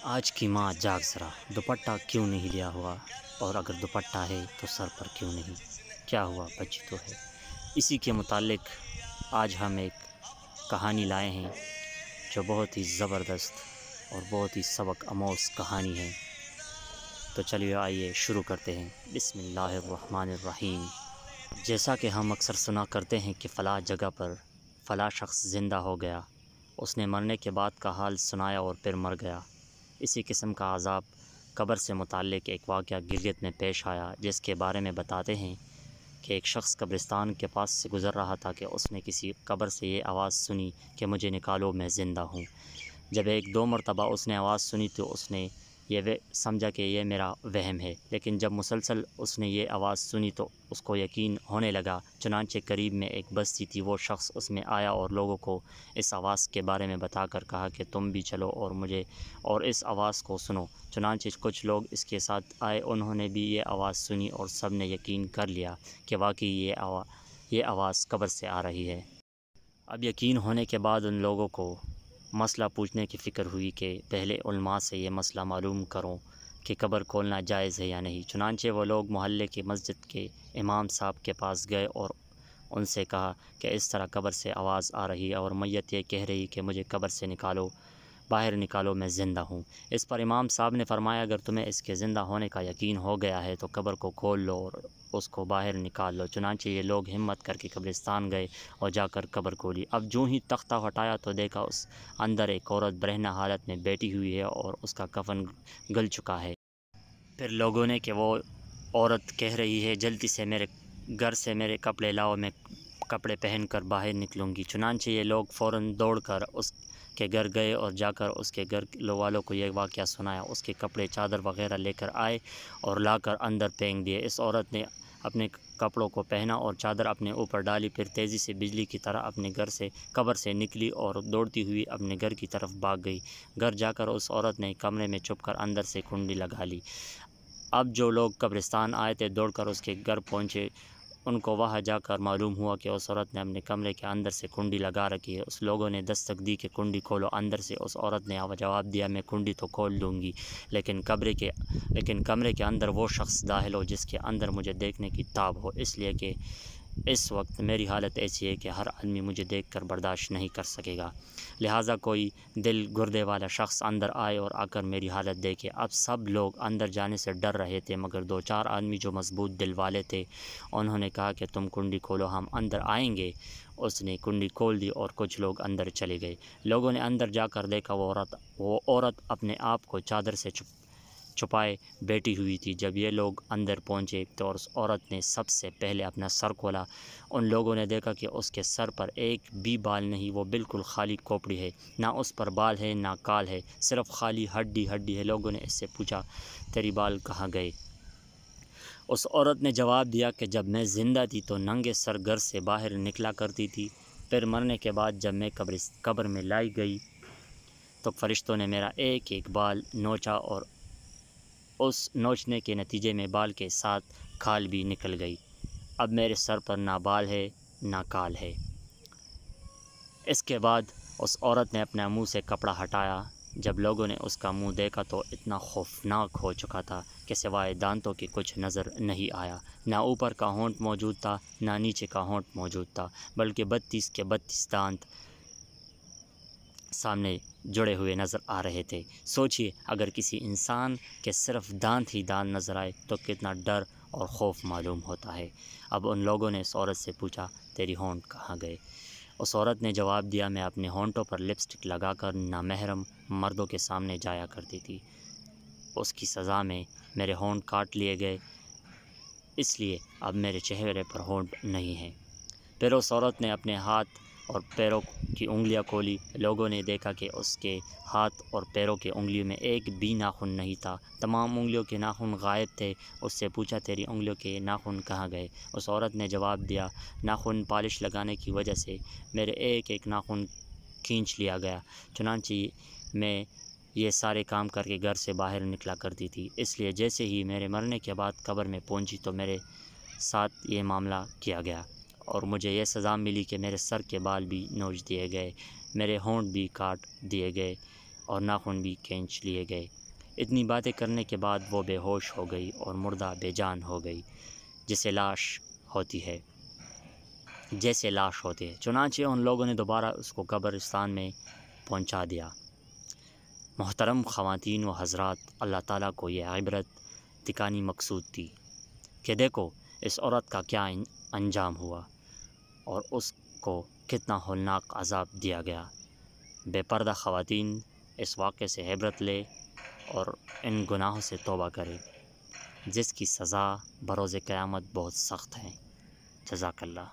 آج کی ماں جاگ ذرا، دوپٹہ کیوں نہیں لیا ہوا؟ اور اگر دوپٹہ ہے تو سر پر کیوں نہیں؟ کیا ہوا، بچی تو ہے؟ اسی کے متعلق آج ہم ایک کہانی لائے ہیں جو بہت ہی زبردست اور بہت ہی سبق آموز کہانی ہے۔ تو چلیے آئیے شروع کرتے ہیں۔ بسم اللہ الرحمن الرحیم۔ جیسا کہ ہم اکثر سنا کرتے ہیں کہ فلاں جگہ پر فلاں شخص زندہ ہو گیا، اس نے مرنے کے بعد کا حال سنایا اور پھر مر گیا۔ اسی قسم کا عذاب قبر سے متعلق ایک واقعہ گلگت میں پیش آیا، جس کے بارے میں بتاتے ہیں کہ ایک شخص قبرستان کے پاس سے گزر رہا تھا کہ اس نے کسی قبر سے یہ آواز سنی کہ مجھے نکالو، میں زندہ ہوں۔ جب ایک دو مرتبہ اس نے آواز سنی تو اس نے یہ سمجھا کہ یہ میرا وہم ہے، لیکن جب مسلسل اس نے یہ آواز سنی تو اس کو یقین ہونے لگا۔ چنانچہ قریب میں ایک بستی تھی، وہ شخص اس میں آیا اور لوگوں کو اس آواز کے بارے میں بتا کر کہا کہ تم بھی چلو اور اس آواز کو سنو۔ چنانچہ کچھ لوگ اس کے ساتھ آئے، انہوں نے بھی یہ آواز سنی اور سب نے یقین کر لیا کہ واقعی یہ آواز قبر سے آ رہی ہے۔ اب یقین ہونے کے بعد ان لوگوں کو مسئلہ پوچھنے کی فکر ہوئی کہ پہلے علماء سے یہ مسئلہ معلوم کروں کہ قبر کھولنا جائز ہے یا نہیں۔ چنانچہ وہ لوگ محلے کی مسجد کے امام صاحب کے پاس گئے اور ان سے کہا کہ اس طرح قبر سے آواز آ رہی ہے اور میت یہ کہہ رہی کہ مجھے قبر سے باہر نکالو، میں زندہ ہوں۔ اس پر امام صاحب نے فرمایا اگر تمہیں اس کے زندہ ہونے کا یقین ہو گیا ہے تو قبر کو کھول لو اور اس کو باہر نکال لو۔ چنانچہ یہ لوگ ہمت کر کے قبرستان گئے اور جا کر قبر کھولی۔ اب جو ہی تختہ ہٹایا تو دیکھا اس اندر ایک عورت برہنہ حالت میں بیٹھی ہوئی ہے اور اس کا کفن گل چکا ہے۔ پھر لوگوں نے کہ وہ عورت کہہ رہی ہے جلدی سے میرے گھر سے میرے کپڑے لاؤ، میں کپڑے پہن کر باہر نکلوں گی۔ چنانچہ یہ لوگ فوراً دوڑ کر اس کے گھر گئے اور جا کر اس کے گھر والوں کو یہ واقعہ سنایا۔ اس کے کپڑے چادر وغیرہ لے کر آئے اور لا کر اندر پھینک دیے۔ اس عورت نے اپنے کپڑوں کو پہنا اور چادر اپنے اوپر ڈالی، پھر تیزی سے بجلی کی طرح اپنے قبر سے نکلی اور دوڑتی ہوئی اپنے گھر کی طرف بھاگ گئی۔ گھر جا کر اس عورت نے کمرے میں چھپ کر اندر سے کنڈی لگا لی۔ اب جو لوگ قبرستان آئے تھے دوڑ کر اس کے گھر پہنچے، ان کو وہاں جا کر معلوم ہوا کہ اس عورت نے اپنے کمرے کے اندر سے کنڈی لگا رکھی ہے۔ اس لوگوں نے دستک دی کہ کنڈی کھولو۔ اندر سے اس عورت نے جواب دیا میں کنڈی تو کھول دوں گی، لیکن کمرے کے اندر وہ شخص داخل ہو جس کے اندر مجھے دیکھنے کی تاب ہو، اس لیے کہ اس وقت میری حالت ایسی ہے کہ ہر آدمی مجھے دیکھ کر برداشت نہیں کر سکے گا، لہٰذا کوئی دل گردے والا شخص اندر آئے اور آ کر میری حالت دیکھے۔ اب سب لوگ اندر جانے سے ڈر رہے تھے، مگر دو چار آدمی جو مضبوط دل والے تھے انہوں نے کہا کہ تم کنڈی کھولو، ہم اندر آئیں گے۔ اس نے کنڈی کھول دی اور کچھ لوگ اندر چلے گئے۔ لوگوں نے اندر جا کر دیکھا وہ عورت اپنے آپ کو چادر سے چھپائے بیٹھی ہوئی تھی۔ جب یہ لوگ اندر پہنچے تو اس عورت نے سب سے پہلے اپنا سر کھولا۔ ان لوگوں نے دیکھا کہ اس کے سر پر ایک بھی بال نہیں، وہ بالکل خالی کھوپڑی ہے، نہ اس پر بال ہے نہ کال ہے، صرف خالی ہڈی ہے۔ لوگوں نے اس سے پوچھا تیری بال کہاں گئے؟ اس عورت نے جواب دیا کہ جب میں زندہ تھی تو ننگے سر گھر سے باہر نکلا کرتی تھی، پھر مرنے کے بعد جب میں قبر میں لائی گئی تو فرشتوں نے میرا ایک ایک بال نوچا اور اس نوچنے کے نتیجے میں بال کے ساتھ کھال بھی نکل گئی۔ اب میرے سر پر نہ بال ہے نہ کال ہے۔ اس کے بعد اس عورت نے اپنے منہ سے کپڑا ہٹایا۔ جب لوگوں نے اس کا منہ دیکھا تو اتنا خوفناک ہو چکا تھا کہ سوائے دانتوں کے کچھ نظر نہیں آیا۔ نہ اوپر کا ہونٹ موجود تھا نہ نیچے کا ہونٹ موجود تھا، بلکہ 32 کے 32 دانت سامنے جڑے ہوئے نظر آ رہے تھے۔ سوچئے اگر کسی انسان کے صرف دانت ہی دانت نظر آئے تو کتنا ڈر اور خوف معلوم ہوتا ہے۔ اب ان لوگوں نے اس عورت سے پوچھا تیری ہونٹ کہاں گئے؟ اس عورت نے جواب دیا میں اپنے ہونٹوں پر لپسٹک لگا کر نامحرم مردوں کے سامنے جایا کرتی تھی، اس کی سزا میں میرے ہونٹ کاٹ لیے گئے، اس لیے اب میرے چہرے پر ہونٹ نہیں ہیں۔ پھر اس عورت نے اپنے ہاتھ اور پیروں کی انگلیاں کھولی۔ لوگوں نے دیکھا کہ اس کے ہاتھ اور پیروں کی انگلیوں میں ایک بھی ناخن نہیں تھا، تمام انگلیوں کے ناخن غائب تھے۔ اس سے پوچھا تیری انگلیوں کے ناخن کہاں گئے؟ اس عورت نے جواب دیا ناخن پالش لگانے کی وجہ سے میرے ایک ایک ناخن کھینچ لیا گیا، چنانچہ میں یہ سارے کام کر کے گھر سے باہر نکلا کرتی تھی، اس لیے جیسے ہی میرے مرنے کے بعد قبر میں پہنچی تو میرے ساتھ یہ معاملہ کیا گیا اور مجھے یہ سزا ملی کہ میرے سر کے بال بھی نوچ دیے گئے، میرے ہونٹ بھی کاٹ دیے گئے اور ناخن بھی کھینچ لیے گئے۔ اتنی باتیں کرنے کے بعد وہ بے ہوش ہو گئی اور مردہ بے جان ہو گئی، جیسے لاش ہوتی ہے۔ چنانچہ ان لوگوں نے دوبارہ اس کو قبرستان میں پہنچا دیا۔ محترم خواتین و حضرات، اللہ تعالیٰ کو یہ عبرت دکھانی مقصود تھی کہ دیکھو اس عورت کا کیا انجام ہوا اور اس کو کتنا ہولناک عذاب دیا گیا۔ بے پردہ خواتین اس واقعے سے عبرت لے اور ان گناہوں سے توبہ کرے، جس کی سزا بروز قیامت بہت سخت ہے۔ جزاک اللہ۔